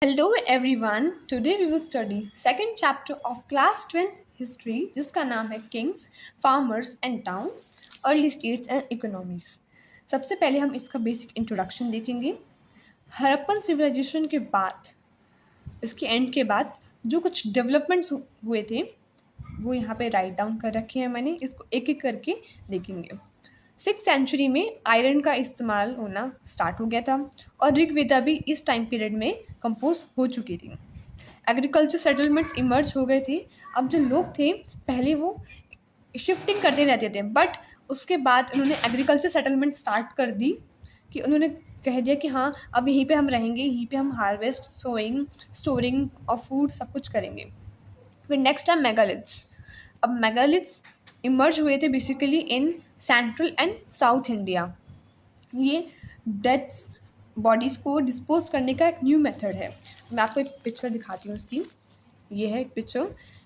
Hello everyone. Today we will study second chapter of class 12th history जिसका नाम है Kings, Farmers and Towns, Early States and Economies. सबसे पहले हम इसका बेसिक इंट्रोडक्शन देखेंगे. हड़प्पन सिविलाइजेशन के बाद, इसके एंड के बाद जो कुछ डेवलपमेंट्स हुए थे वो यहाँ पे राइट डाउन कर रखे हैं मैंने. इसको एक एक करके देखेंगे. 6th सेंचुरी में आयरन का इस्तेमाल होना स्टार्ट हो गया था और ऋग्वेदा भी इस टाइम पीरियड में कंपोज हो चुकी थी. एग्रीकल्चर सेटलमेंट्स इमर्ज हो गए थे. अब जो लोग थे पहले वो शिफ्टिंग करते रहते थे, बट उसके बाद उन्होंने एग्रीकल्चर सेटलमेंट स्टार्ट कर दी कि उन्होंने कह दिया कि हाँ अब यहीं पे हम रहेंगे, यहीं पे हम harvest, sowing, storing of food सब कुछ करेंगे. फिर नेक्स्ट है मेगालिथ्स. अब मेगालिथ्स इमर्ज हुए थे basically in central and south India. ये डेथ बॉडीज़ को डिस्पोज करने का एक न्यू मेथड है. मैं आपको एक पिक्चर दिखाती हूँ उसकी. ये है एक पिक्चर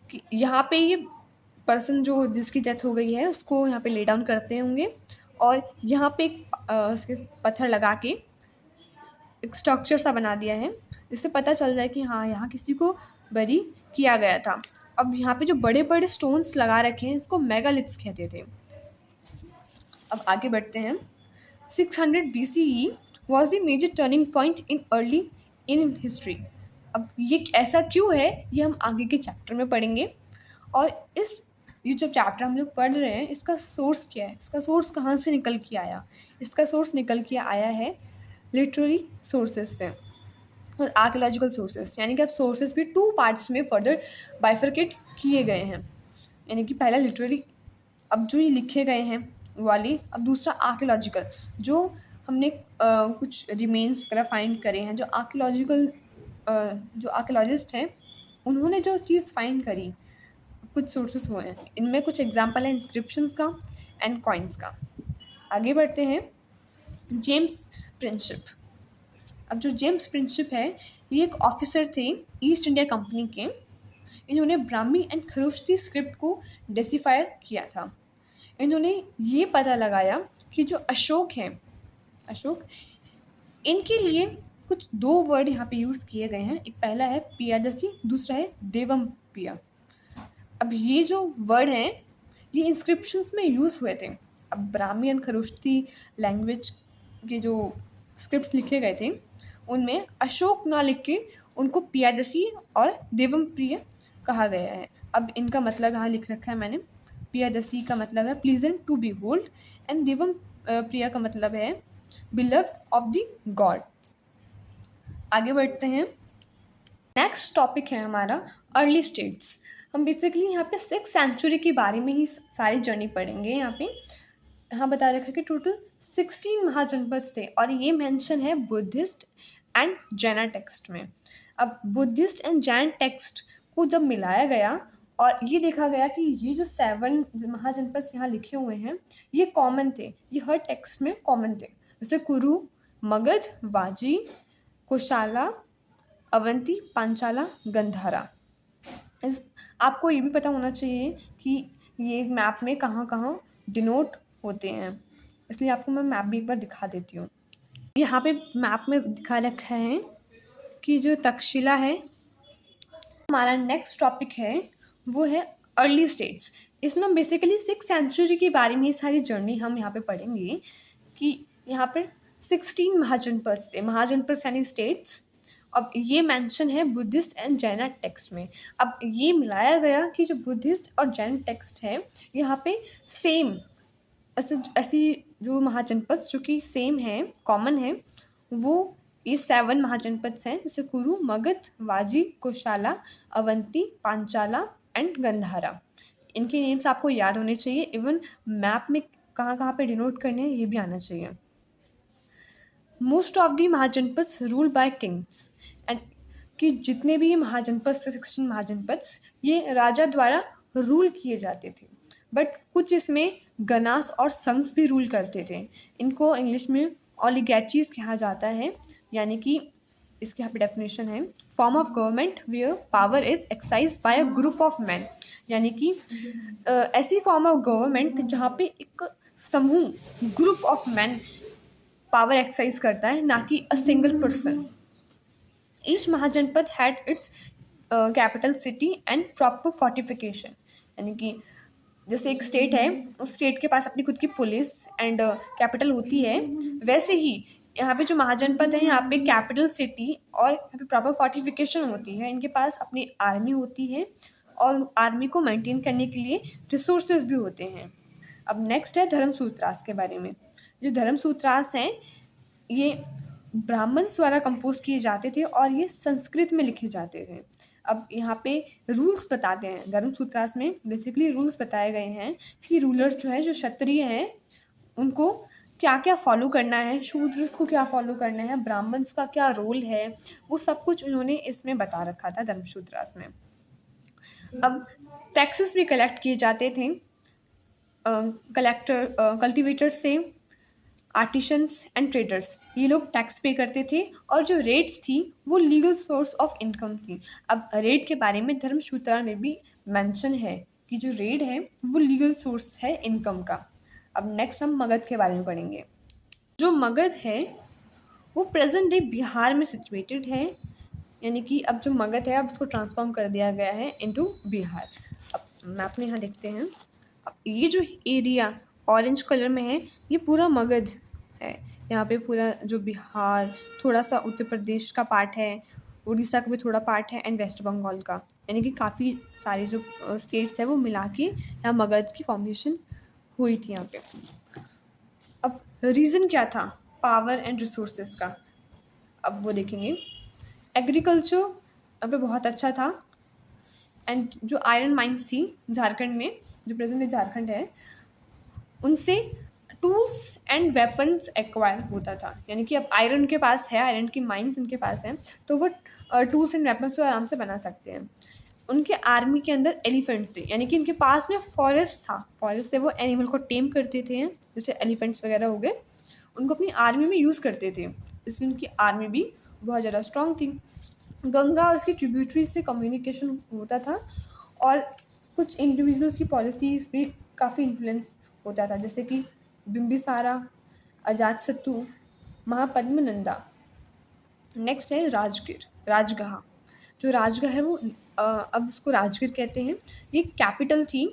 कि यहाँ पे ये पर्सन जो जिसकी डेथ हो गई है उसको यहाँ पे ले डाउन करते होंगे और यहाँ पे उसके पत्थर लगा के एक स्ट्रक्चर सा बना दिया है जिससे पता चल जाए कि हाँ यहाँ किसी को बरी किया गया था. अब यहाँ पे जो बड़े बड़े स्टोन्स लगा रखे हैं इसको मेगालिथ्स कहते थे. अब आगे बढ़ते हैं. 600 BCE was the major turning point in early in history. अब ये ऐसा क्यों है ये हम आगे के चैप्टर में पढ़ेंगे. और ये जो चैप्टर हम लोग पढ़ रहे हैं इसका सोर्स क्या है, इसका सोर्स कहाँ से निकल के आया. इसका सोर्स निकल के आया है लिटरेरी सोर्सेज से और आर्कियोलॉजिकल सोर्सेज. यानी कि अब सोर्सेज भी 2 पार्ट्स में फर्दर बाइफरकेट किए गए हैं. यानी कि पहला लिटरेरी, अब जो ये लिखे गए हैं वाली, अब दूसरा आर्कियोलॉजिकल, जो हमने कुछ रिमेन्स वगैरह फाइंड करे हैं. जो आर्कियोलॉजिस्ट हैं उन्होंने जो चीज़ फाइंड करी, कुछ सोर्सेस हुए हैं. इनमें कुछ एग्जांपल है इंस्क्रिप्शंस का एंड कॉइन्स का. आगे बढ़ते हैं. जेम्स प्रिंशिप. अब जो जेम्स प्रिंशिप है ये एक ऑफिसर थे ईस्ट इंडिया कंपनी के. इन्होंने ब्राह्मी एंड खरोष्टी स्क्रिप्ट को डेसिफायर किया था. इन्होंने ये पता लगाया कि जो अशोक हैं, अशोक, इनके लिए कुछ 2 वर्ड यहाँ पे यूज़ किए गए हैं. एक पहला है पियादसी, दूसरा है देवम पिया. अब ये जो वर्ड हैं ये इंस्क्रिप्शंस में यूज़ हुए थे. अब ब्राह्मी एंड खरोष्टी लैंग्वेज के जो स्क्रिप्ट्स लिखे गए थे उनमें अशोक ना लिख के उनको पियादसी और देवम प्रिय कहा गया है. अब इनका मतलब यहाँ लिख रखा है मैंने. पियादसी का मतलब है pleasant to behold and Devam Priya का मतलब है बिलव्ड ऑफ द गॉड. आगे बढ़ते हैं. नेक्स्ट टॉपिक है हमारा अर्ली स्टेट्स. हम बेसिकली यहाँ पे 6th सेंचुरी के बारे में ही सारी जर्नी पढ़ेंगे. यहाँ बता रखा है कि टोटल 16 महाजनपद थे और ये मेंशन है बुद्धिस्ट एंड जैना टेक्स्ट में. अब बुद्धिस्ट एंड जैन टेक्स्ट को जब मिलाया गया और ये देखा गया कि ये जो 7 महाजनपद यहाँ लिखे हुए हैं ये कॉमन थे, ये हर टेक्स्ट में कॉमन थे. जैसे कुरु, मगध, वाजी, कोशाला, अवंती, पांचाला, गंधारा. आपको ये भी पता होना चाहिए कि ये मैप में कहाँ कहाँ डिनोट होते हैं, इसलिए आपको मैं मैप भी एक बार दिखा देती हूँ. यहाँ पे मैप में दिखा रखा है कि जो तक्षशिला है. हमारा नेक्स्ट टॉपिक है वो है अर्ली स्टेट्स. इसमें बेसिकली 6th सेंचुरी के बारे में सारी जर्नी हम यहाँ पे पढ़ेंगे कि यहाँ पर 16 महाजनपद थे. महाजनपद यानी स्टेट्स. अब ये मेंशन है बुद्धिस्ट एंड जैना टेक्स्ट में. अब ये मिलाया गया कि जो बुद्धिस्ट और जैन टेक्स्ट है यहाँ पे सेम ऐसी जो महाजनपद जो कि सेम है, कॉमन है, वो ये 7 महाजनपद हैं. जैसे कुरु, मगध, वाजी, कोशाला, अवंती, पांचाला एंड गंधारा. इनके नेम्स आपको याद होने चाहिए. इवन मैप में कहाँ कहाँ पे डिनोट करने हैं ये भी आना चाहिए. Most of the Mahajanapada rule by kings. And कि जितने भी महाजनपद 16 महाजनपद ये राजा द्वारा रूल किए जाते थे. बट कुछ इसमें गनास और संघ्स भी रूल करते थे. इनको इंग्लिश में ओलिगैर्चीज कहा जाता है. यानी कि इसकी यहाँ पे डेफिनेशन है form of government where power is एक्साइज by a group of man. यानी कि ऐसी फॉर्म ऑफ गवर्नमेंट जहाँ पे एक समूह, group of manpower exercise करता है, ना कि a single person. Each Mahajanapada had its capital city and proper fortification, यानी कि जैसे एक स्टेट है, उस स्टेट के पास अपनी खुद की पुलिस एंड कैपिटल होती है, वैसे ही यहाँ पे जो महाजनपद है यहाँ पे कैपिटल सिटी और यहाँ पे प्रॉपर फोर्टिफिकेशन होती है, इनके पास अपनी आर्मी होती है और आर्मी को मेंटेन करने के लिए रिसोर्सेज भी होते हैं। अब नेक्स्ट है धर्मसूत्रास के बारे में। जो धर्मसूत्रास हैं ये ब्राह्मण्स द्वारा कंपोज किए जाते थे और ये संस्कृत में लिखे जाते थे। अब यहाँ पे रूल्स बताते हैं, धर्मसूत्रास में बेसिकली रूल्स बताए गए हैं कि रूलर्स जो है, जो क्षत्रिय हैं, उनको क्या क्या फॉलो करना है, शूद्रस को क्या फॉलो करना है, ब्राह्मण्स का क्या रोल है, वो सब कुछ उन्होंने इसमें बता रखा था धर्मसूत्रास में। अब टैक्सेस भी कलेक्ट किए जाते थे कल्टीवेटर से, आर्टिशंस एंड ट्रेडर्स, ये लोग टैक्स पे करते थे और जो रेट्स थी वो लीगल सोर्स ऑफ इनकम थी। अब रेट के बारे में धर्मसूत्रा में भी मेंशन है कि जो रेट है वो लीगल सोर्स है इनकम का। अब नेक्स्ट हम मगध के बारे में पढ़ेंगे। जो मगध है वो प्रेजेंट डे बिहार में सिचुएटेड है, यानी कि अब जो मगध है अब उसको ट्रांसफॉर्म कर दिया गया है इनटू बिहार। अब मैप में यहाँ देखते हैं, अब ये जो एरिया ऑरेंज कलर में है ये पूरा मगध है। यहाँ पे पूरा जो बिहार, थोड़ा सा उत्तर प्रदेश का पार्ट है, उड़ीसा का भी थोड़ा पार्ट है एंड वेस्ट बंगाल का, यानी कि काफ़ी सारे जो स्टेट्स है वो मिला के यहाँ मगध की फॉर्मेशन हुई थी यहाँ पे। अब रीज़न क्या था पावर एंड रिसोर्सेज का, अब वो देखेंगे। एग्रीकल्चर यहाँ पे बहुत अच्छा था एंड जो आयरन माइंस थी झारखंड में, जो प्रेजेंट झारखंड है, उनसे टूल्स एंड वेपन्स एक्वायर होता था, यानी कि अब आयरन के पास है, आयरन की माइंस उनके पास हैं तो वो टूल्स एंड वेपन्स तो आराम से बना सकते हैं। उनके आर्मी के अंदर एलिफेंट थे, यानी कि उनके पास में फॉरेस्ट था, फॉरेस्ट से वो एनिमल को टेम करते थे, जैसे एलिफेंट्स वगैरह हो गए, उनको अपनी आर्मी में यूज़ करते थे, इसलिए उनकी आर्मी भी बहुत ज़्यादा स्ट्रॉन्ग थी। गंगा और उसकी ट्रिब्यूटरीज से कम्युनिकेशन होता था और कुछ इंडिविजुअल्स की पॉलिसीज़ भी काफ़ी इन्फ्लुएंस होता था, जैसे कि बिम्बिसारा, अजातशत्रु, महापद्मनंदा। नेक्स्ट है राजगीर, राजगह। जो राजगह है वो अब उसको राजगीर कहते हैं, ये कैपिटल थी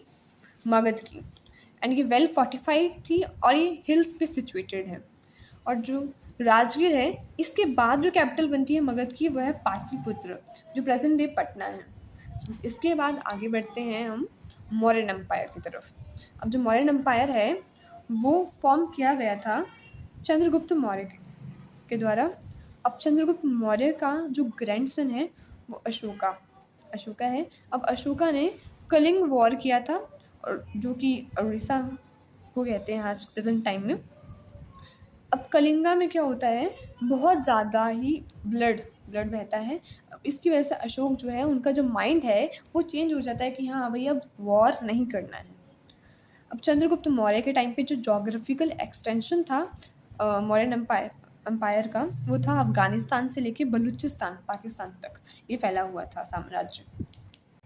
मगध की एंड ये वेल फोर्टिफाइड थी और ये हिल्स पे सिचुएटेड है। और जो राजगीर है इसके बाद जो कैपिटल बनती है मगध की वह है पाटलिपुत्र, जो प्रेजेंट डे पटना है। इसके बाद आगे बढ़ते हैं हम मौर्यन एम्पायर की तरफ। अब जो मौर्यन एम्पायर है वो फॉर्म किया गया था चंद्रगुप्त मौर्य के द्वारा। अब चंद्रगुप्त मौर्य का जो ग्रैंडसन है वो अशोका है। अब अशोका ने कलिंग वॉर किया था, और जो कि उड़ीसा को कहते हैं आज प्रेजेंट टाइम में। अब कलिंगा में क्या होता है, बहुत ज़्यादा ही ब्लड बहता है। अब इसकी वजह से अशोक जो है उनका जो माइंड है वो चेंज हो जाता है कि हाँ भाई अब वॉर नहीं करना है। अब चंद्रगुप्त मौर्य के टाइम पे जो जोग्राफिकल एक्सटेंशन था मौर्यन एम्पायर का, वो था अफगानिस्तान से लेके बलूचिस्तान पाकिस्तान तक ये फैला हुआ था साम्राज्य।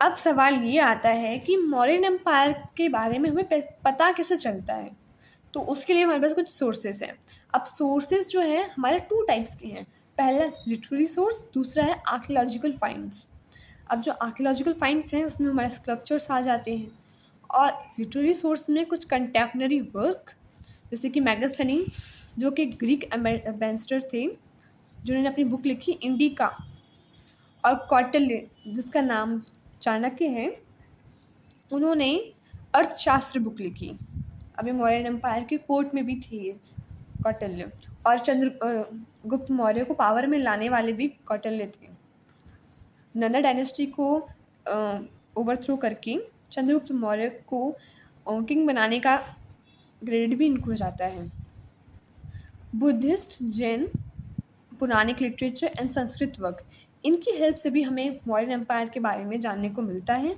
अब सवाल ये आता है कि मौर्यन एम्पायर के बारे में हमें पता कैसे चलता है, तो उसके लिए हमारे पास कुछ सोर्सेस हैं। अब सोर्सेस जो हैं हमारे टू टाइप्स के हैं, पहला लिटरेरी सोर्स, दूसरा है आर्कियोलॉजिकल फाइंड्स। अब जो आर्कियोलॉजिकल फाइंड्स हैं उसमें हमारे स्कल्पचर्स आ जाते हैं, और लिटरेरी सोर्स में कुछ कंटेम्पररी वर्क, जैसे कि मैगस्थनी जो कि ग्रीक एम्बेसडर थे, जिन्होंने अपनी बुक लिखी इंडिका, और कौटिल्य जिसका नाम चाणक्य है, उन्होंने अर्थशास्त्र बुक लिखी। अभी मौर्यन एम्पायर के कोर्ट में भी थे ये कौटिल्य, और गुप्त मौर्य को पावर में लाने वाले भी कौटिल्य थे। नंदा डायनेस्टी को ओवरथ्रो करके चंद्रगुप्त मौर्य को किंग बनाने का क्रेडिट भी इनको जाता है। Buddhist, Jain, Puranic literature and Sanskrit work, इनकी हेल्प से भी हमें मौर्यन एम्पायर के बारे में जानने को मिलता है।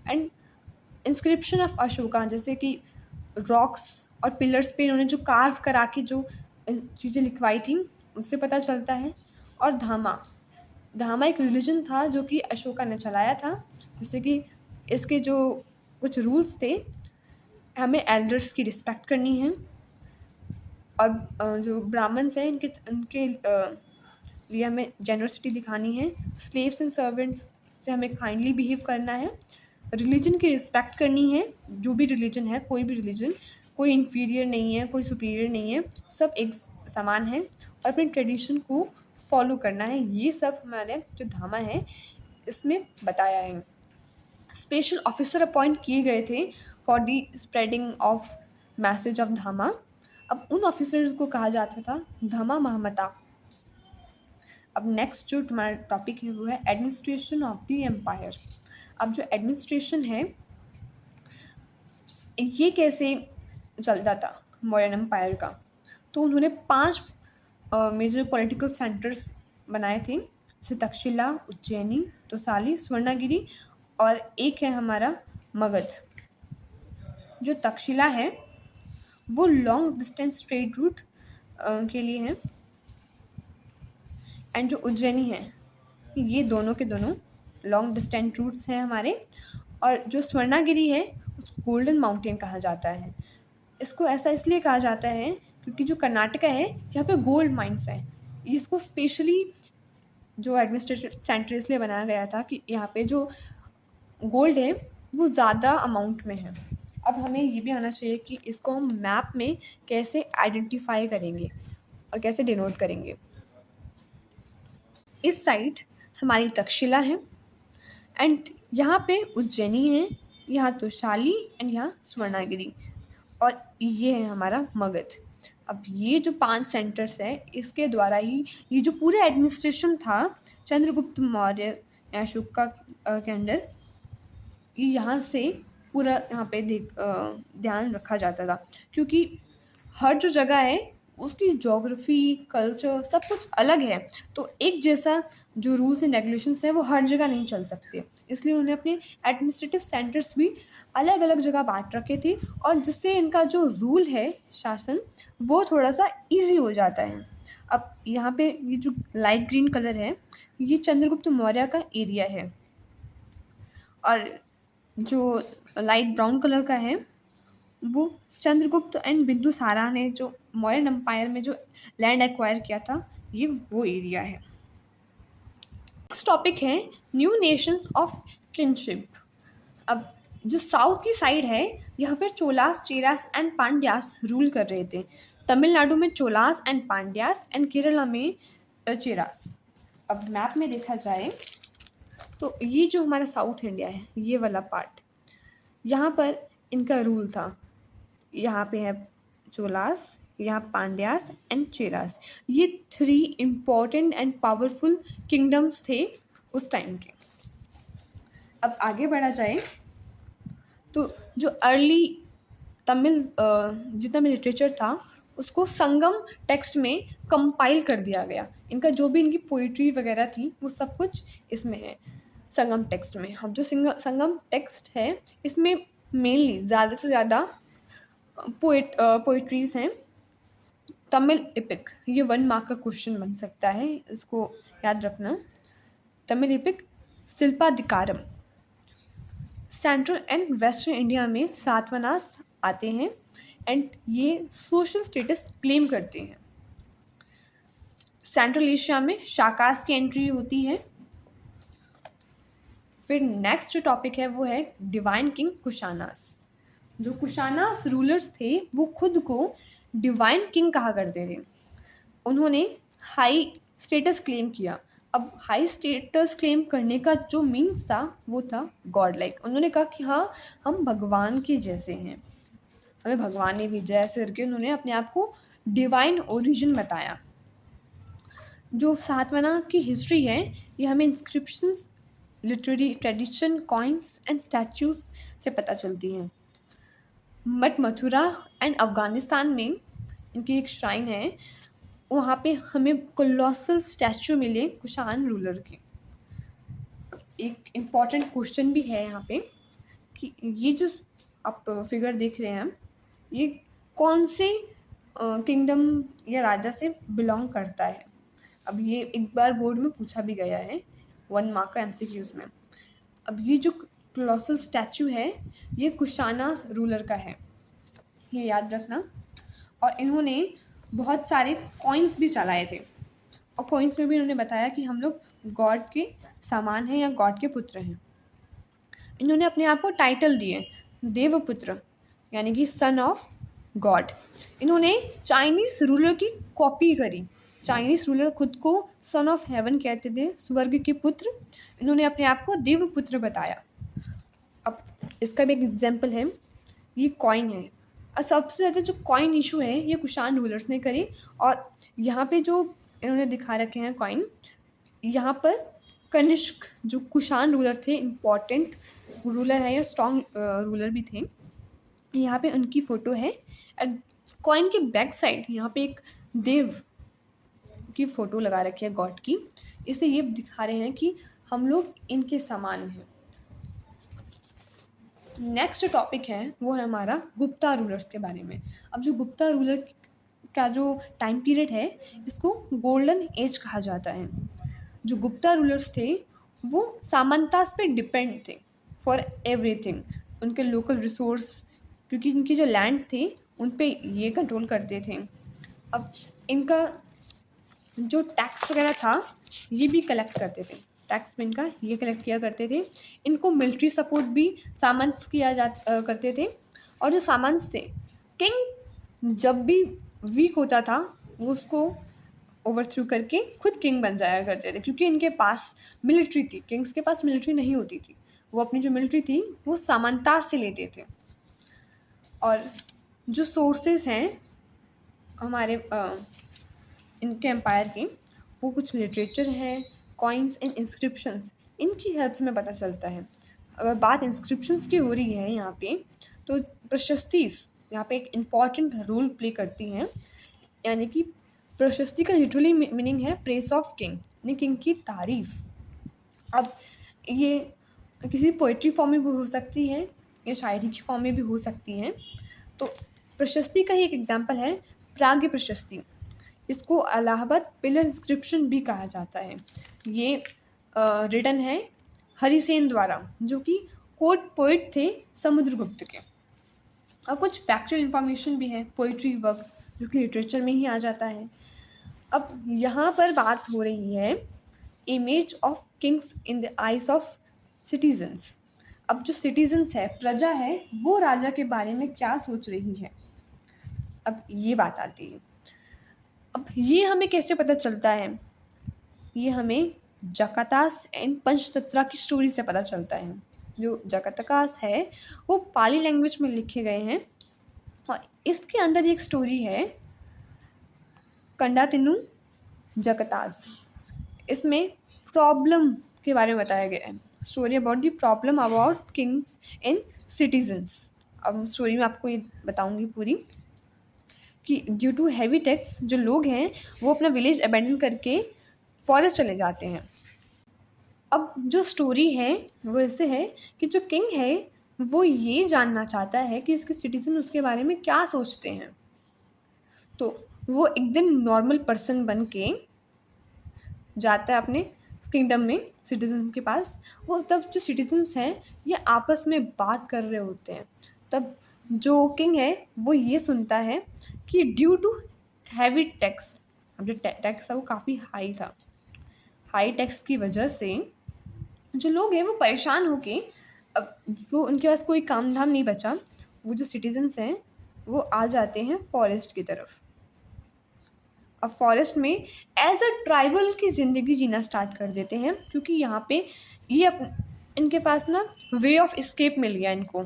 एंड इंस्क्रिप्शन ऑफ अशोका, जैसे कि रॉक्स और पिलर्स पे इन्होंने जो कार्व करा के जो चीज़ें लिखवाई थी उससे पता चलता है। और धामा एक रिलीजन था जो कि अशोका ने चलाया था, जैसे कि इसके जो कुछ रूल्स थे, हमें एल्डर्स की रिस्पेक्ट करनी है, और जो ब्राह्मण्स हैं इनके लिए हमें जेनरसिटी दिखानी है, स्लेव्स एंड सर्वेंट्स से हमें काइंडली बिहेव करना है, रिलीजन की रिस्पेक्ट करनी है, जो भी रिलीजन है, कोई भी रिलीजन, कोई इन्फीरियर नहीं है, कोई सुपीरियर नहीं है, सब एक समान है, और अपने ट्रेडिशन को फॉलो करना है। ये सब हमारे जो धामा है इसमें बताया है। स्पेशल ऑफिसर अपॉइंट किए गए थे for the spreading of message of धामा। अब उन ऑफिसर्स को कहा जाता था धामा महमता। अब नेक्स्ट जो तुम्हारा टॉपिक है वो है एडमिनिस्ट्रेशन ऑफ द एम्पायर। अब जो एडमिनिस्ट्रेशन है ये कैसे चलता था मौर्यन एम्पायर का, तो उन्होंने 5 मेजर पॉलिटिकल सेंटर्स बनाए थे, जैसे तक्षशिला, उज्जैनी, तोसाली, स्वर्णगिरी और एक है हमारा मगध। जो तक्षशिला है वो लॉन्ग डिस्टेंस ट्रेड रूट के लिए है, एंड जो उज्जैनी है ये दोनों के दोनों लॉन्ग डिस्टेंस रूट्स हैं हमारे। और जो स्वर्णागिरी है उसको गोल्डन माउंटेन कहा जाता है। इसको ऐसा इसलिए कहा जाता है क्योंकि जो कर्नाटका है यहाँ पे गोल्ड माइंस हैं। इसको स्पेशली जो एडमिनिस्ट्रेटिव सेंटर इसलिए बनाया गया था कि यहाँ पे जो गोल्ड है वो ज़्यादा अमाउंट में है। अब हमें ये भी आना चाहिए कि इसको हम मैप में कैसे आइडेंटिफाई करेंगे और कैसे डिनोट करेंगे। इस साइड हमारी तक्षशिला है, एंड यहाँ पे उज्जैनी है, यहाँ तोशाली, एंड यहाँ स्वर्णागिरी, और ये है हमारा मगध। अब ये जो 5 सेंटर्स है इसके द्वारा ही ये जो पूरा एडमिनिस्ट्रेशन था चंद्रगुप्त मौर्य या अशोका के अंडर, ये यहाँ से पूरा यहाँ पे ध्यान रखा जाता था, क्योंकि हर जो जगह है उसकी ज्योग्राफी, कल्चर सब कुछ अलग है, तो एक जैसा जो रूल्स एंड रेगुलेशंस हैं वो हर जगह नहीं चल सकते। इसलिए उन्होंने अपने एडमिनिस्ट्रेटिव सेंटर्स भी अलग अलग जगह बांट रखे थे, और जिससे इनका जो रूल है, शासन, वो थोड़ा सा इजी हो जाता है। अब यहाँ पे ये जो लाइट ग्रीन कलर है ये चंद्रगुप्त मौर्य का एरिया है, और जो लाइट ब्राउन कलर का है वो चंद्रगुप्त एंड बिंदुसारा ने जो मौर्यन एम्पायर में जो लैंड एक्वायर किया था ये वो एरिया है। नेक्स्ट टॉपिक है न्यू नेशंस ऑफ किनशिप। अब जो साउथ की साइड है यहाँ पर चोलास, चेरास एंड पांड्यास रूल कर रहे थे। तमिलनाडु में चोलास एंड पांड्यास, एंड केरला में चेरास। अब मैप में देखा जाए तो ये जो हमारा साउथ इंडिया है ये वाला पार्ट, यहाँ पर इनका रूल था। यहाँ पे है चोलास, यहाँ पांड्यास एंड चेरास। ये 3 इम्पॉर्टेंट एंड पावरफुल किंगडम्स थे उस टाइम के। अब आगे बढ़ा जाए तो जो अर्ली तमिल जितना भी लिटरेचर था उसको संगम टेक्स्ट में कंपाइल कर दिया गया। इनका जो भी इनकी पोइट्री वगैरह थी वो सब कुछ इसमें है संगम टेक्स्ट में। हम जो संगम टेक्स्ट है इसमें मेनली ज़्यादा से ज़्यादा पोइट्रीज़ हैं। तमिल एपिक, ये 1 मार्क का क्वेश्चन बन सकता है, इसको याद रखना। Tamil epic Silappadikaram central and western India में सातवानास आते हैं, एंड ये सोशल स्टेटस क्लेम करते हैं। सेंट्रल एशिया में शाकास की एंट्री होती है। फिर नेक्स्ट जो टॉपिक है वो है डिवाइन किंग कुशानास। जो कुशानास रूलर्स थे वो खुद को डिवाइन किंग कहा करते थे। उन्होंने हाई स्टेटस क्लेम किया। अब हाई स्टेटस क्लेम करने का जो मीन्स था वो था गॉड लाइक। उन्होंने कहा कि हाँ हम भगवान के जैसे हैं, हमें भगवान ने भेजा है ऐसे करके उन्होंने अपने आप को डिवाइन ओरिजिन बताया। जो सातवाना की हिस्ट्री है ये हमें inscriptions, literary tradition, coins and statues से पता चलती हैं। बट मथुरा एंड अफ़गानिस्तान में इनकी एक श्राइन है, वहाँ पे हमें कोलोसल स्टैचू मिले कुशान रूलर के। एक इम्पॉर्टेंट क्वेश्चन भी है यहाँ पे कि ये जो आप फिगर देख रहे हैं ये कौन से किंगडम या राजा से बिलोंग करता है। अब ये एक बार बोर्ड में पूछा भी गया है 1 मार्क का MCQs में। अब ये जो कोलोसल स्टैचू है ये कुशानास रूलर का है, ये याद रखना। और इन्होंने बहुत सारे कॉइन्स भी चलाए थे, और कॉइन्स में भी इन्होंने बताया कि हम लोग गॉड के समान हैं या गॉड के पुत्र हैं। इन्होंने अपने आप को टाइटल दिए देवपुत्र, यानी कि सन ऑफ गॉड। इन्होंने चाइनीज़ रूलर की कॉपी करी। चाइनीज़ रूलर खुद को सन ऑफ हेवन कहते थे, स्वर्ग के पुत्र। इन्होंने अपने आप को देवपुत्र बताया। अब इसका भी एक एग्जाम्पल है, ये कॉइन है। और सबसे ज़्यादा जो कॉइन इशू है ये कुषाण रूलर्स ने करी। और यहाँ पे जो इन्होंने दिखा रखे हैं कॉइन, यहाँ पर कनिष्क जो कुषाण रूलर थे, इम्पॉर्टेंट रूलर है या स्ट्रॉन्ग रूलर भी थे, यहाँ पे उनकी फ़ोटो है। और कॉइन के बैक साइड यहाँ पे एक देव की फ़ोटो लगा रखी है गॉड की। इससे ये दिखा रहे हैं कि हम लोग इनके समान हैं। नेक्स्ट टॉपिक है वो है हमारा गुप्ता रूलर्स के बारे में। अब जो गुप्ता रूलर का जो टाइम पीरियड है इसको गोल्डन एज कहा जाता है। जो गुप्ता रूलर्स थे वो सामंतास पे डिपेंड थे फॉर एवरीथिंग। उनके लोकल रिसोर्स, क्योंकि इनकी जो लैंड थे उन पे ये कंट्रोल करते थे। अब इनका जो टैक्स वगैरह था ये भी कलेक्ट करते थे। टैक्स में इनका ये कलेक्ट किया करते थे। इनको मिलिट्री सपोर्ट भी सामंत करते थे। और जो सामंत थे, किंग जब भी वीक होता था वो उसको ओवरथ्रू करके खुद किंग बन जाया करते थे, क्योंकि इनके पास मिलिट्री थी। किंग्स के पास मिलिट्री नहीं होती थी, वो अपनी जो मिलिट्री थी वो सामंतास से लेते थे। और जो सोर्सेस हैं हमारे इनके एम्पायर की, वो कुछ लिटरेचर है, कॉइन्स एंड इंस्क्रिप्शंस, इनकी हेल्प से हमें पता चलता है। अगर बात इंस्क्रिप्शंस की हो रही है यहाँ पे, तो प्रशस्तीस यहाँ पे एक इम्पॉर्टेंट रोल प्ले करती हैं। यानी कि प्रशस्ति का लिटरली मीनिंग है प्रेस ऑफ किंग, यानी किंग की तारीफ। अब ये किसी पोइट्री फॉर्म में भी हो सकती है या शायरी की फॉर्म में भी हो सकती हैं। तो प्रशस्ति का ही एक एग्जाम्पल है प्राग्ञ प्रशस्ति। इसको इलाहाबाद पिलर इंस्क्रिप्शन भी कहा जाता है। ये रिटन है हरिसेन द्वारा, जो कि कोर्ट पोइट थे समुद्रगुप्त के। और कुछ फैक्चुअल इंफॉर्मेशन भी है, पोइट्री वर्क जो कि लिटरेचर में ही आ जाता है। अब यहाँ पर बात हो रही है image of kings in the eyes of citizens. अब जो सिटीजन्स है, प्रजा है, वो राजा के बारे में क्या सोच रही है, अब ये बात आती है। अब ये हमें कैसे पता चलता है? ये हमें जाकातास एंड पंचतंत्रा की स्टोरी से पता चलता है। जो जाकातास है वो पाली लैंग्वेज में लिखे गए हैं। और इसके अंदर एक स्टोरी है कंडातिनु जाकातास। इसमें प्रॉब्लम के बारे में बताया गया है, story about the problem about Kings and citizens. अब स्टोरी में आपको ये बताऊंगी पूरी कि ड्यू टू हैवी टैक्स जो लोग हैं वो अपना विलेज अबैंडन करके फॉरेस्ट चले जाते हैं। अब जो स्टोरी है वो ऐसे है कि जो किंग है वो ये जानना चाहता है कि उसके सिटीजन उसके बारे में क्या सोचते हैं। तो वो एक दिन नॉर्मल पर्सन बन के जाता है अपने किंगडम में सिटीजन्स के पास। वो तब जो सिटीजन्स हैं ये आपस में बात कर रहे होते हैं। तब जो किंग है वो ये सुनता है कि ड्यू टू हैवी टैक्स, अब जो टैक्स था वो काफ़ी हाई था, हाई टैक्स की वजह से जो लोग हैं वो परेशान होके, अब जो उनके पास कोई काम धाम नहीं बचा, वो जो सिटीजन्स हैं वो आ जाते हैं फॉरेस्ट की तरफ। अब फॉरेस्ट में एज अ ट्राइबल की ज़िंदगी जीना स्टार्ट कर देते हैं, क्योंकि यहाँ पे ये इनके पास ना वे ऑफ एस्केप मिल गया इनको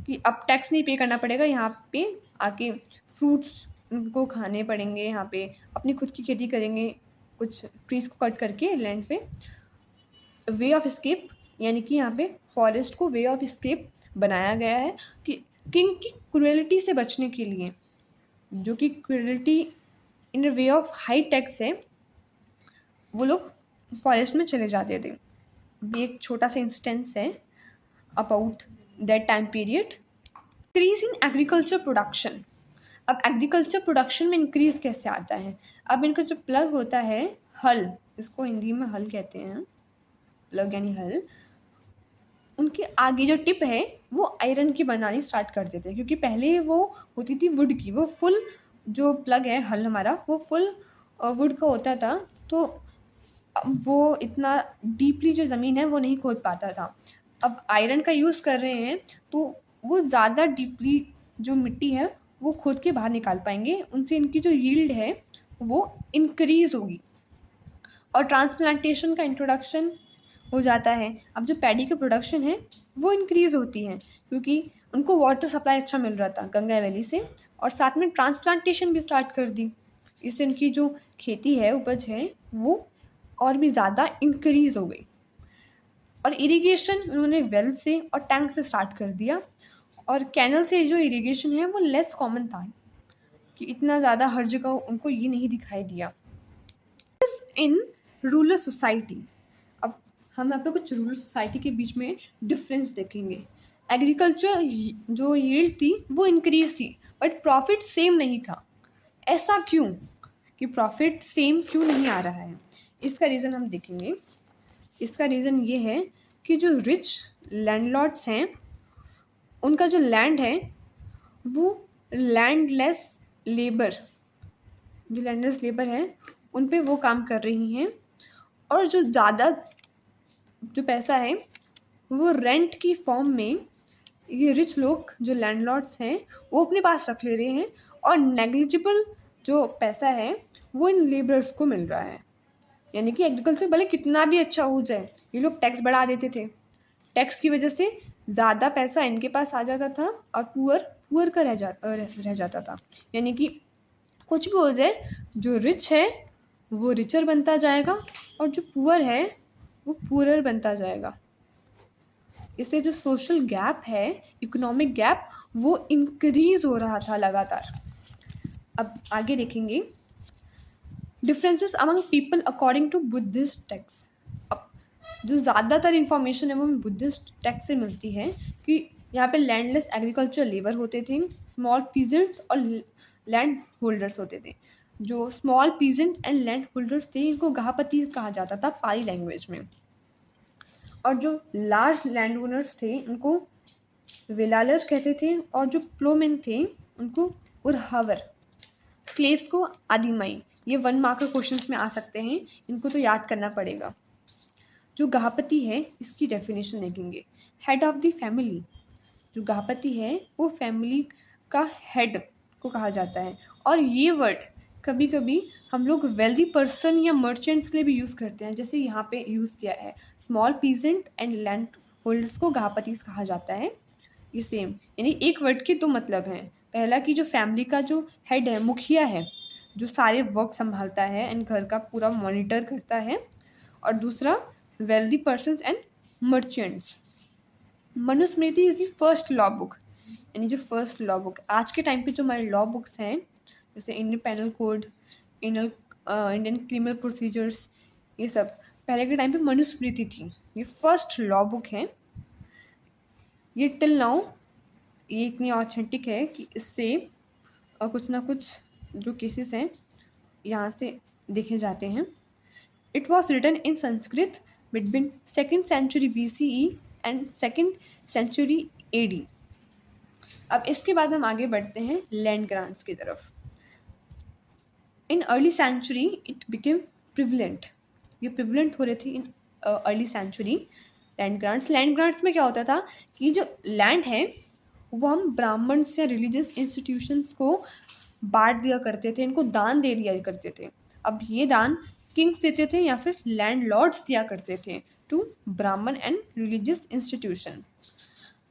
कि अब टैक्स नहीं पे करना पड़ेगा। यहाँ पे आके फ्रूट्स उनको खाने पड़ेंगे, यहाँ पे अपनी खुद की खेती करेंगे, कुछ ट्रीज़ को कट करके लैंड पे। वे ऑफ एस्केप यानी कि यहाँ पे फॉरेस्ट को वे ऑफ एस्केप बनाया गया है कि किंग की क्रुएलिटी से बचने के लिए, जो कि cruelty in a way of high tax है, वो लोग फॉरेस्ट में चले जाते थे। ये एक छोटा सा इंस्टेंस है about that time period. Increase in agriculture production. अब एग्रीकल्चर प्रोडक्शन में इंक्रीज़ कैसे आता है? अब इनका जो प्लग होता है हल, इसको हिंदी में हल कहते हैं, प्लग यानी हल, उनके आगे जो टिप है वो आयरन की बनानी स्टार्ट कर देते हैं, क्योंकि पहले वो होती थी वुड की। वो फुल जो प्लग है हल हमारा वो फुल वुड का होता था, तो अब वो इतना डीपली जो ज़मीन है वो नहीं खोद पाता था। अब आयरन का यूज़ कर रहे हैं तो वो ज़्यादा डीपली जो मिट्टी है वो खोद के बाहर निकाल पाएंगे, उनसे इनकी जो यील्ड है वो इंक्रीज़ होगी। और ट्रांसप्लांटेशन का इंट्रोडक्शन हो जाता है। अब जो पैडी की प्रोडक्शन है वो इंक्रीज़ होती है क्योंकि उनको वाटर सप्लाई अच्छा मिल रहा था गंगा वैली से, और साथ में ट्रांसप्लांटेशन भी स्टार्ट कर दी। इससे उनकी जो खेती है, उपज है, वो और भी ज़्यादा इंक्रीज़ हो गई। और इरिगेशन उन्होंने वेल से और टैंक से स्टार्ट कर दिया, और कैनल से जो इरिगेशन है वो लेस कॉमन था कि इतना ज़्यादा हर जगह उनको ये नहीं दिखाई दिया। इन रूरल सोसाइटी, अब हम यहाँ पे कुछ रूरल सोसाइटी के बीच में डिफरेंस देखेंगे। एग्रीकल्चर जो यील्ड थी वो इंक्रीज थी बट प्रॉफिट सेम नहीं था। ऐसा क्यों कि प्रॉफिट सेम क्यों नहीं आ रहा है? इसका रीज़न हम देखेंगे। इसका रीज़न ये है कि जो रिच लैंडलॉर्ड्स हैं उनका जो लैंड है वो लैंडलेस लेबर, जो लैंडलेस लेबर है उन पे वो काम कर रही हैं, और जो ज़्यादा जो पैसा है वो रेंट की फॉर्म में ये रिच लोग जो लैंडलॉर्ड्स हैं वो अपने पास रख ले रहे हैं, और नेग्लिजिबल जो पैसा है वो इन लेबरर्स को मिल रहा है। यानी कि एग्रीकल्चर भले कितना भी अच्छा हो जाए, ये लोग टैक्स बढ़ा देते थे। टैक्स की वजह से ज़्यादा पैसा इनके पास आ जाता था और पुअर का रह जाता था। यानी कि कुछ भी हो जाए, जो रिच है वो रिचर बनता जाएगा और जो पुअर है वो पुअरर बनता जाएगा। इससे जो सोशल गैप है, इकोनॉमिक गैप, वो इंक्रीज हो रहा था लगातार। अब आगे देखेंगे differences among people according to Buddhist text. अब जो ज़्यादातर इंफॉर्मेशन है वो हमें बुद्धिस्ट टेक्स्ट से मिलती है कि यहाँ पे लैंडलेस एग्रीकल्चर लेबर होते थे, स्मॉल पीजेंट्स और लैंड होल्डर्स होते थे। जो small peasant and land holders थे इनको गाहपति कहा जाता था पाली लैंग्वेज में, और जो लार्ज लैंड ओनर्स थे उनको विलालर कहते थे, और जो प्लोमेन थे उनको उरहावर। स्लेव्स को आदिमाई। ये 1 मार्क क्वेश्चंस में आ सकते हैं, इनको तो याद करना पड़ेगा। जो गाहपति है इसकी डेफिनेशन देखेंगे। हेड ऑफ द फैमिली, जो गाहपति है वो फैमिली का हेड को कहा जाता है। और ये वर्ड कभी कभी हम लोग वेल्दी पर्सन या मर्चेंट्स के लिए भी यूज़ करते हैं, जैसे यहाँ पे यूज़ किया है। Small peasant and land holders को गाहपति कहा जाता है। ये सेम, यानी एक वर्ड के 2 मतलब हैं। पहला कि जो फैमिली का जो हेड है, मुखिया है, जो सारे वर्क संभालता है एंड घर का पूरा मॉनिटर करता है, और दूसरा wealthy persons and merchants. Manusmriti is the first law book, यानी जो फर्स्ट लॉ बुक आज के टाइम पे जो हमारे लॉ बुक्स हैं, जैसे Indian penal code, Indian criminal procedures, ये सब पहले के टाइम पे मनुस्मृति थी। ये फर्स्ट लॉ बुक है। ये टिल नाउ ये इतनी ऑथेंटिक है कि इससे कुछ ना कुछ जो केसेस हैं यहाँ से देखे जाते हैं। It was written in Sanskrit between 2nd century BCE and 2nd century AD। अब इसके बाद हम आगे बढ़ते हैं लैंड ग्रांट्स की तरफ। In early century it became prevalent. ये प्रिवलेंट हो रहे थे in early century land grants. Land grants में क्या होता था कि जो लैंड है वो हम ब्राह्मण्स या रिलीजियस इंस्टीट्यूशंस को बांट दिया करते थे, इनको दान दे दिया करते थे। अब ये दान किंग्स देते थे या फिर लैंड लॉर्ड्स दिया करते थे टू ब्राह्मण एंड रिलीजियस इंस्टीट्यूशन।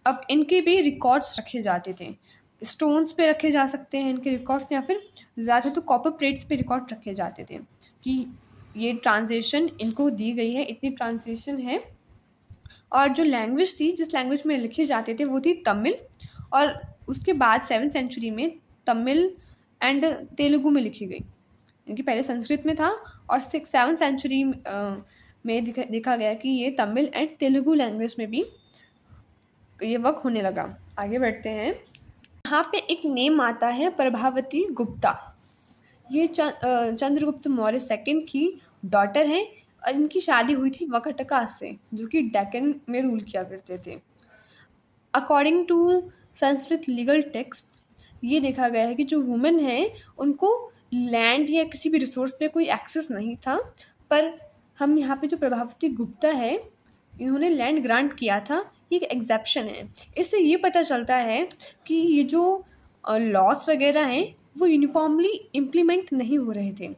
अब इनके भी रिकॉर्ड्स रखे जाते थे, स्टोन्स पे रखे जा सकते हैं इनके रिकॉर्ड्स, या फिर ज़्यादा तो कॉपर प्लेट्स पे रिकॉर्ड रखे जाते थे कि ये ट्रांजेक्शन इनको दी गई है, इतनी ट्रांजेक्शन है। और जो लैंग्वेज थी, जिस लैंग्वेज में लिखे जाते थे वो थी तमिल, और उसके बाद 7th सेंचुरी में तमिल एंड तेलुगु में लिखी गई। इनकी पहले संस्कृत में था और 7th सेंचुरी में देखा गया कि ये तमिल एंड तेलुगु लैंग्वेज में भी ये वर्क होने लगा। आगे बढ़ते हैं। यहाँ पे एक नेम आता है प्रभावती गुप्ता। ये चंद्रगुप्त मौर्य सेकंड की डॉटर हैं, और इनकी शादी हुई थी वकटका से, जो कि डेक्कन में रूल किया करते थे। According to Sanskrit legal text ये देखा गया है कि जो वुमेन है उनको लैंड या किसी भी रिसोर्स पे कोई एक्सेस नहीं था, पर हम यहाँ पे जो प्रभावती गुप्ता है, इन्होंने लैंड ग्रांट किया था, ये एक एग्जेप्शन है। इससे ये पता चलता है कि ये जो लॉस वगैरह हैं वो यूनिफॉर्मली इम्प्लीमेंट नहीं हो रहे थे।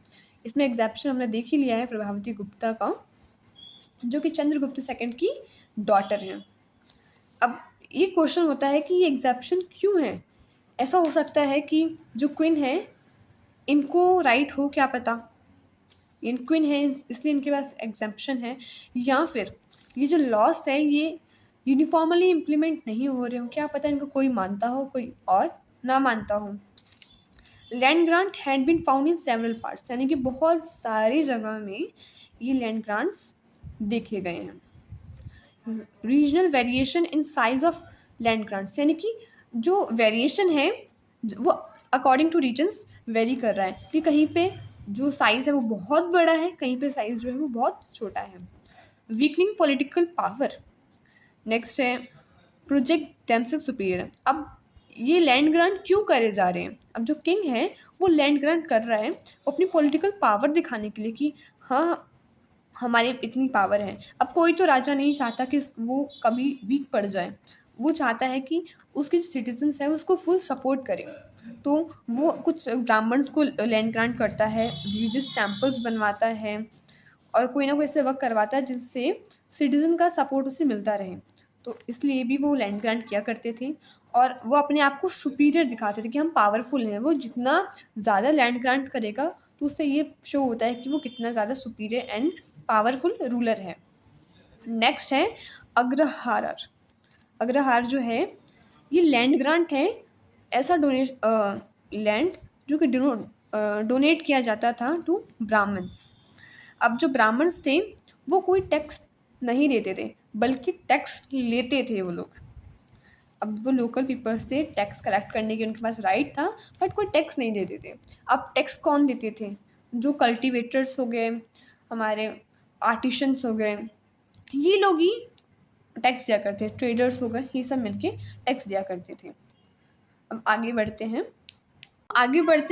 इसमें एग्जेप्शन हमने देख ही लिया है प्रभावती गुप्ता का, जो कि चंद्रगुप्त सेकंड की डॉटर हैं। अब ये क्वेश्चन होता है कि ये एग्जेप्शन क्यों है? ऐसा हो सकता है कि जो क्वीन है इनको राइट हो, क्या पता, इन क्वीन है इसलिए इनके पास एग्जेम्पशन है, या फिर ये जो लॉस है ये यूनिफॉर्मली इम्प्लीमेंट नहीं हो रहे हो, क्या पता इनको कोई मानता हो कोई और ना मानता हो। Land grant had been found in several parts, यानी कि बहुत सारी जगह में ये लैंड ग्रांट्स देखे गए हैं। Regional variation in size of land grants, यानी कि जो वेरिएशन है वो अकॉर्डिंग टू रीजन्स वेरी कर रहा है कि कहीं पे जो साइज़ है वो बहुत बड़ा है, कहीं पे साइज़ जो है वो बहुत छोटा है। Weakening political power. नेक्स्ट है प्रोजेक्ट देमसेल्फ सुपीरियर। अब ये लैंड ग्रांट क्यों करे जा रहे हैं? अब जो किंग है वो लैंड ग्रांट कर रहा है अपनी पॉलिटिकल पावर दिखाने के लिए कि हाँ हमारे इतनी पावर है। अब कोई तो राजा नहीं चाहता कि वो कभी वीक पड़ जाए, वो चाहता है कि उसके जो सिटीजन्स हैं उसको फुल सपोर्ट करें। तो वो कुछ ब्राह्मण्स को लैंड ग्रांट करता है, रिलीजियस टेम्पल्स बनवाता है और कोई ना कोई ऐसे वर्क करवाता है जिससे सिटीज़न का सपोर्ट उसे मिलता रहे। तो इसलिए भी वो लैंड ग्रांट किया करते थे और वो अपने आप को सुपीरियर दिखाते थे कि हम पावरफुल हैं। वो जितना ज़्यादा लैंड ग्रांट करेगा तो उससे ये शो होता है कि वो कितना ज़्यादा सुपीरियर एंड पावरफुल रूलर है। नेक्स्ट है अग्रहार। अग्रहार जो है ये लैंड ग्रांट है, ऐसा लैंड जो कि डोनेट किया जाता था टू ब्राह्मण्स। अब जो ब्राह्मण्स थे वो कोई टैक्स नहीं देते थे बल्कि टैक्स लेते थे वो लोग। अब वो लोकल पीपल्स थे, टैक्स कलेक्ट करने की उनके पास राइट था बट कोई टैक्स नहीं देते थे। अब टैक्स कौन देते थे? जो कल्टीवेटर्स हो गए, हमारे आर्टिशंस हो गए, ये लोग ही टैक्स दिया करते थे। ट्रेडर्स हो गए, ये सब मिलके टैक्स दिया करते थे। अब आगे बढ़ते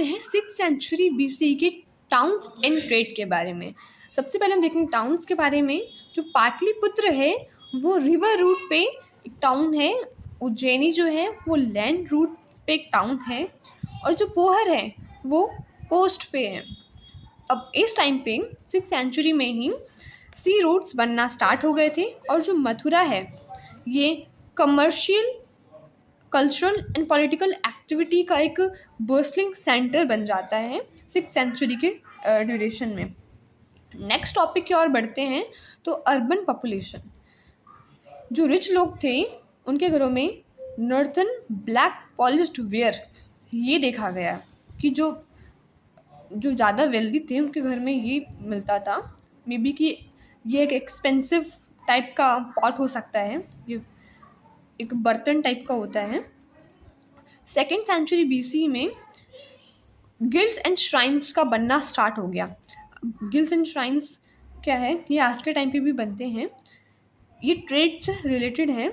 हैं 6th सेंचुरी BC के टाउन्स एंड ट्रेड के बारे में। सबसे पहले हम देखेंगे टाउन्स के बारे में। जो पाटलिपुत्र है वो रिवर रूट पे एक टाउन है, उज्जैनी जो है वो लैंड रूट पे एक टाउन है, और जो पोहर है वो कोस्ट पे है। अब इस टाइम पे 6th सेंचुरी में ही सी रूट्स बनना स्टार्ट हो गए थे और जो मथुरा है ये commercial, cultural and political activity का एक बर्स्टलिंग सेंटर बन जाता है 6th सेंचुरी के ड्यूरेशन में। नेक्स्ट टॉपिक की ओर बढ़ते हैं तो अर्बन पॉपुलेशन। जो रिच लोग थे उनके घरों में नॉर्थन ब्लैक पॉलिश्ड वेयर ये देखा गया कि जो ज़्यादा वेल्दी थे उनके घर में ये मिलता था। मे बी कि ये एक एक्सपेंसिव टाइप का पॉट हो सकता है, ये एक बर्तन टाइप का होता है। 2nd सेंचुरी BC में गिल्ड्स एंड श्राइन्स का बनना स्टार्ट हो गया। गिल्ड्स एंड श्राइन्स क्या है? ये आज के टाइम पे भी बनते हैं। ये ट्रेड से रिलेटेड है।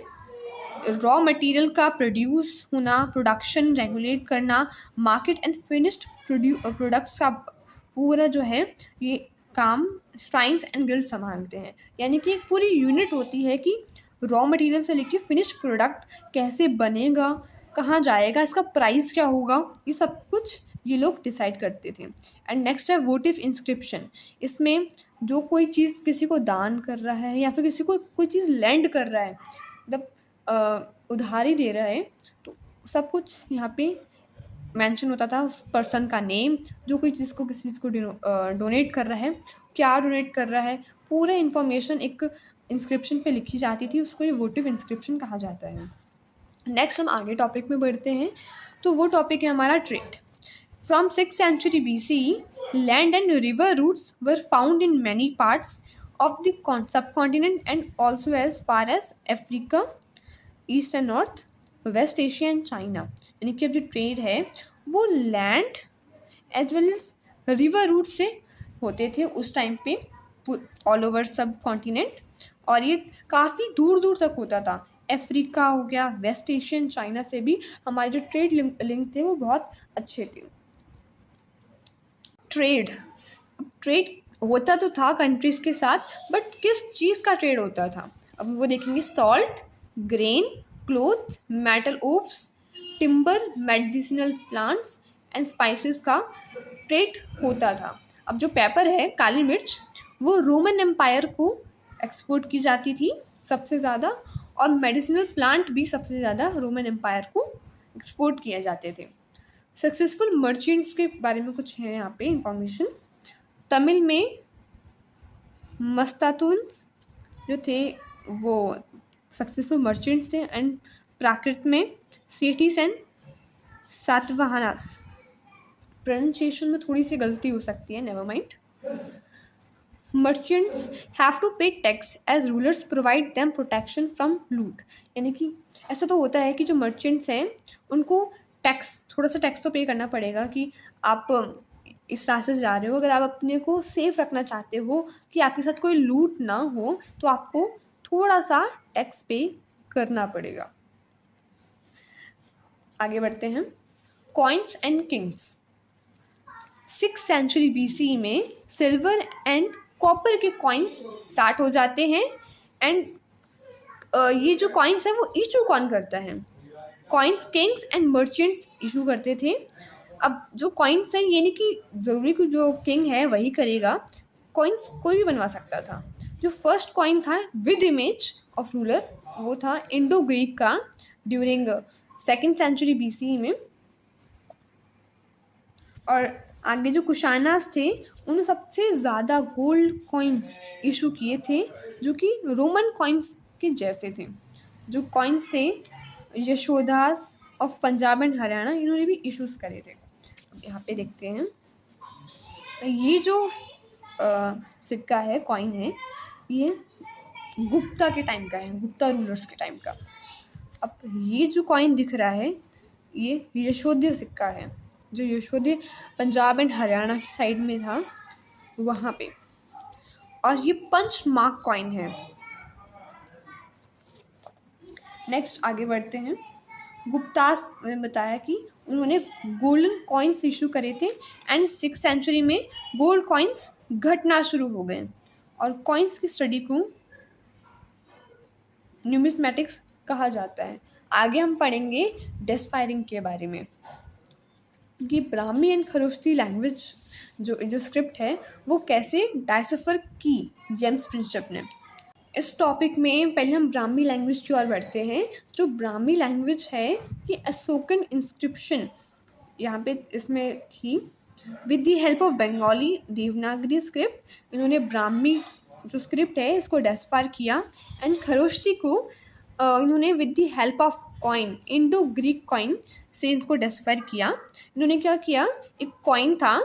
रॉ मटेरियल का प्रोड्यूस होना, प्रोडक्शन रेगुलेट करना, मार्केट एंड फिनिश्ड प्रोडक्ट्स का पूरा जो है ये काम श्राइन्स एंड गिल्ड संभालते हैं। यानी कि एक पूरी यूनिट होती है कि रॉ मटेरियल से लेके फिनिश्ड प्रोडक्ट कैसे बनेगा, कहाँ जाएगा, इसका प्राइस क्या होगा, ये सब कुछ ये लोग डिसाइड करते थे। एंड नेक्स्ट है वोटिव इंस्क्रिप्शन। इसमें जो कोई चीज़ किसी को दान कर रहा है या फिर किसी को कोई चीज़ लैंड कर रहा है, मतलब उधारी दे रहा है, तो सब कुछ यहाँ पे मेंशन होता था। उस पर्सन का नेम, जो कोई चीज़ को किसी चीज़ को डोनेट कर रहा है, क्या डोनेट कर रहा है, पूरा इन्फॉर्मेशन एक इंस्क्रिप्शन पे लिखी जाती थी। उसको ये वोटिव इंस्क्रिप्शन कहा जाता है। नेक्स्ट हम आगे टॉपिक में बढ़ते हैं तो वो टॉपिक है हमारा trade. From 6th century BC land and river routes were found in many parts of the subcontinent and also as far as Africa, east and north, west Asia and China. यानी कि अब जो trade है वो land as well as river route से होते थे उस टाइम पे ऑल ओवर सब कॉन्टिनेंट, और ये काफ़ी दूर दूर तक होता था। अफ्रीका हो गया, वेस्ट एशियन, चाइना से भी हमारे जो ट्रेड लिंक थे वो बहुत अच्छे थे। ट्रेड होता तो था कंट्रीज़ के साथ, बट किस चीज़ का ट्रेड होता था? अब वो देखेंगे, salt, grain, cloth, metal obs, timber, medicinal plants and spices का ट्रेड होता था। अब जो पेपर है, काली मिर्च, वो रोमन एम्पायर को एक्सपोर्ट की जाती थी सबसे ज़्यादा, और मेडिसिनल प्लांट भी सबसे ज़्यादा रोमन एम्पायर को एक्सपोर्ट किए जाते थे। सक्सेसफुल मर्चेंट्स के बारे में कुछ है यहाँ पे इंफॉर्मेशन। तमिल में मस्तातुन्स जो थे वो सक्सेसफुल मर्चेंट्स थे, एंड प्राकृत में सेठीस एंड सातवाहनास। प्रोनाउंसिएशन में थोड़ी सी गलती हो सकती है, never mind. Merchants have to pay tax as rulers provide them protection from loot. यानी कि ऐसा तो होता है कि जो मर्चेंट्स हैं उनको टैक्स, थोड़ा सा टैक्स तो पे करना पड़ेगा कि आप इस रास्ते से जा रहे हो, अगर आप अपने को सेफ रखना चाहते हो कि आपके साथ कोई लूट ना हो, तो आपको थोड़ा सा टैक्स पे करना पड़ेगा। आगे बढ़ते हैं, coins and kings. 6th century BC में सिल्वर एंड कॉपर के कॉइन्स स्टार्ट हो जाते हैं, एंड ये जो कॉइन्स हैं वो इशू कौन करता है? Coins Kings and merchants issue करते थे। अब जो कॉइन्स हैं, ये नहीं कि ज़रूरी कि जो किंग है वही करेगा, कॉइन्स कोई भी बनवा सकता था। जो फर्स्ट कॉइन था विद इमेज ऑफ रूलर, वो था इंडो ग्रीक का, ड्यूरिंग 2nd सेंचुरी BC में। और आगे जो कुशानास थे, उन्होंने सबसे ज़्यादा गोल्ड कॉइन्स इशू किए थे, जो कि रोमन कॉइन्स के जैसे थे। जो कॉइन्स थे, यशोदास ऑफ पंजाब एंड हरियाणा, इन्होंने भी इशूज़ करे थे। यहाँ पे देखते हैं, ये जो सिक्का है, कॉइन है, ये गुप्ता के टाइम का है, गुप्ता रूलर्स के टाइम का। अब ये जो कॉइन दिख रहा है, ये यशोध्य सिक्का है, जो यशोध्य पंजाब एंड हरियाणा की साइड में था, वहाँ पे। और ये पंच मार्क कॉइन है। नेक्स्ट आगे बढ़ते हैं। गुप्तास ने बताया कि उन्होंने गोल्डन कॉइन्स इशू करे थे, एंड 6th सेंचुरी में गोल्ड कॉइन्स घटना शुरू हो गए, और कॉइन्स की स्टडी को न्यूमिस्मेटिक्स कहा जाता है। आगे हम पढ़ेंगे डेस्फायरिंग के बारे में, कि ब्राह्मी एंड खरोष्ठी लैंग्वेज जो स्क्रिप्ट है वो कैसे डायसिफर की जेम्स प्रिंसप ने। इस टॉपिक में पहले हम ब्राह्मी लैंग्वेज की ओर बढ़ते हैं। जो ब्राह्मी लैंग्वेज है, ये अशोकन इंस्क्रिप्शन यहाँ पे इसमें थी, with the help of Bengali Devanagari script. इन्होंने ब्राह्मी जो स्क्रिप्ट है इसको डेस्फायर किया, एंड खरोष्ठी को इन्होंने with the help of coin, Indo Greek coin से इनको डेस्फायर किया। इन्होंने क्या किया, एक कॉइन था,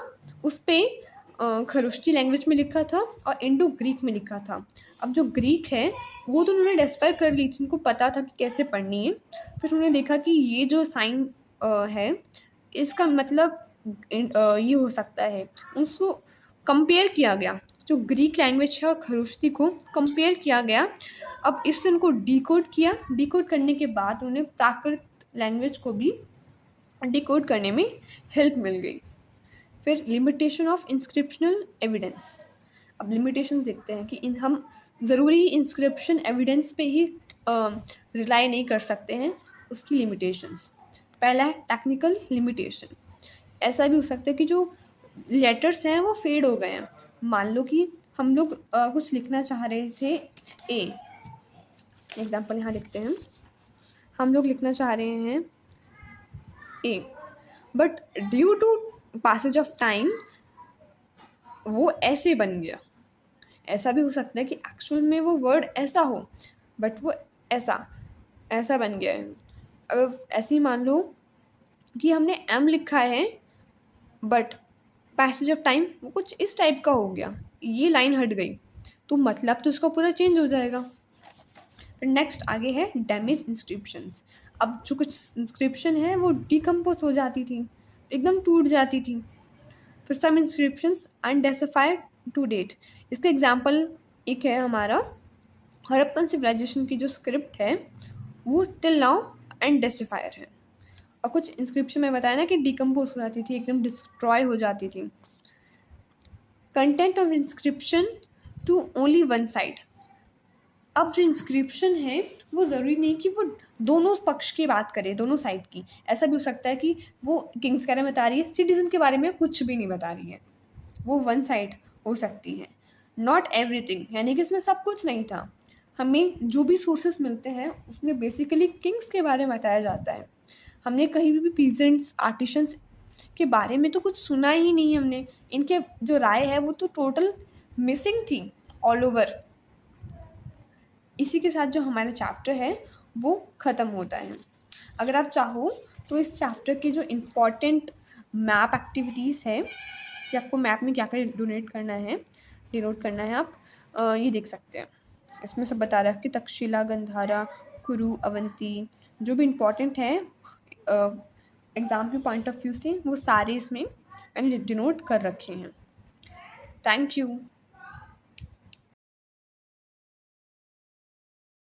उस पर खरोष्ठी लैंग्वेज में लिखा था और इंडो ग्रीक में लिखा था। अब जो ग्रीक है वो तो उन्होंने डेस्फायर कर ली थी, उनको पता था कि कैसे पढ़नी है। फिर उन्होंने देखा कि ये जो साइन है, इसका मतलब ये हो सकता है। उसको कंपेयर किया गया, जो ग्रीक लैंग्वेज है और खरोष्ठी को कंपेयर किया गया। अब इससे उनको डिकोड किया। डिकोड करने के बाद उन्हें प्राकृत लैंग्वेज को भी डिकोड करने में हेल्प मिल गई। फिर लिमिटेशन ऑफ इंस्क्रिप्शनल एविडेंस। अब लिमिटेशन देखते हैं कि हम ज़रूरी इंस्क्रिप्शन एविडेंस पे ही रिलाई नहीं कर सकते हैं, उसकी लिमिटेशंस। पहला है टेक्निकल लिमिटेशन। ऐसा भी हो सकता है कि जो लेटर्स हैं वो फेड हो गए हैं। मान लो कि हम लोग कुछ लिखना चाह रहे थे, ए एग्जाम्पल यहाँ लिखते हैं, हम लोग लिखना चाह रहे हैं ए, but due to passage of time वो ऐसे बन गया। ऐसा भी हो सकता है कि एक्चुअल में वो वर्ड ऐसा हो, बट वो ऐसा बन गया है। अगर ऐसे ही मान लो कि हमने एम लिखा है, बट पैसेज ऑफ टाइम वो कुछ इस टाइप का हो गया, ये लाइन हट गई, तो मतलब तो इसका पूरा चेंज हो जाएगा। फिर नेक्स्ट आगे है डैमेज इंस्क्रिप्शंस। अब जो कुछ इंस्क्रिप्शन है वो डिकम्पोज हो जाती थी, एकदम टूट जाती थी। फिर सम इंस्क्रिप्शंस अनडेसिफाइड टू डेट। इसका एग्जाम्पल एक है हमारा हड़प्पन सिविलाइजेशन की जो स्क्रिप्ट है वो टिल नाउ अनडेसिफायर है। और कुछ इंस्क्रिप्शन में बताया ना कि डिकम्पोज हो जाती थी, एकदम डिस्ट्रॉय हो जाती थी। Content of inscription to only one side. अब जो इंस्क्रिप्शन है वो ज़रूरी नहीं कि वो दोनों पक्ष की बात करे, दोनों साइड की। ऐसा भी हो सकता है कि वो किंग्स के बारे में बता रही है, सिटीजन के बारे में कुछ भी नहीं बता रही है, वो वन साइड हो सकती है। नॉट एवरीथिंग, यानी कि इसमें सब कुछ नहीं था। हमें जो भी सोर्सेस मिलते हैं उसमें बेसिकली किंग्स के बारे में बताया जाता है। हमने कहीं भी पीजेंट्स आर्टिशंस के बारे में तो कुछ सुना ही नहीं हमने। इनके जो राय है वो तो टोटल मिसिंग थी ऑल ओवर। इसी के साथ जो हमारा चैप्टर है वो ख़त्म होता है। अगर आप चाहो तो इस चैप्टर के जो इम्पॉर्टेंट मैप एक्टिविटीज़ है कि आपको मैप में क्या क्या डोनेट करना है, डिनोट करना है, आप ये देख सकते हैं। इसमें सब बता रहा है कि तक्षशिला, गंधारा, कुरु, अवंती, जो भी इम्पॉर्टेंट है एग्ज़ाम के पॉइंट ऑफ व्यू से, वो सारे इसमें मैंने डिनोट कर रखे हैं। Thank you.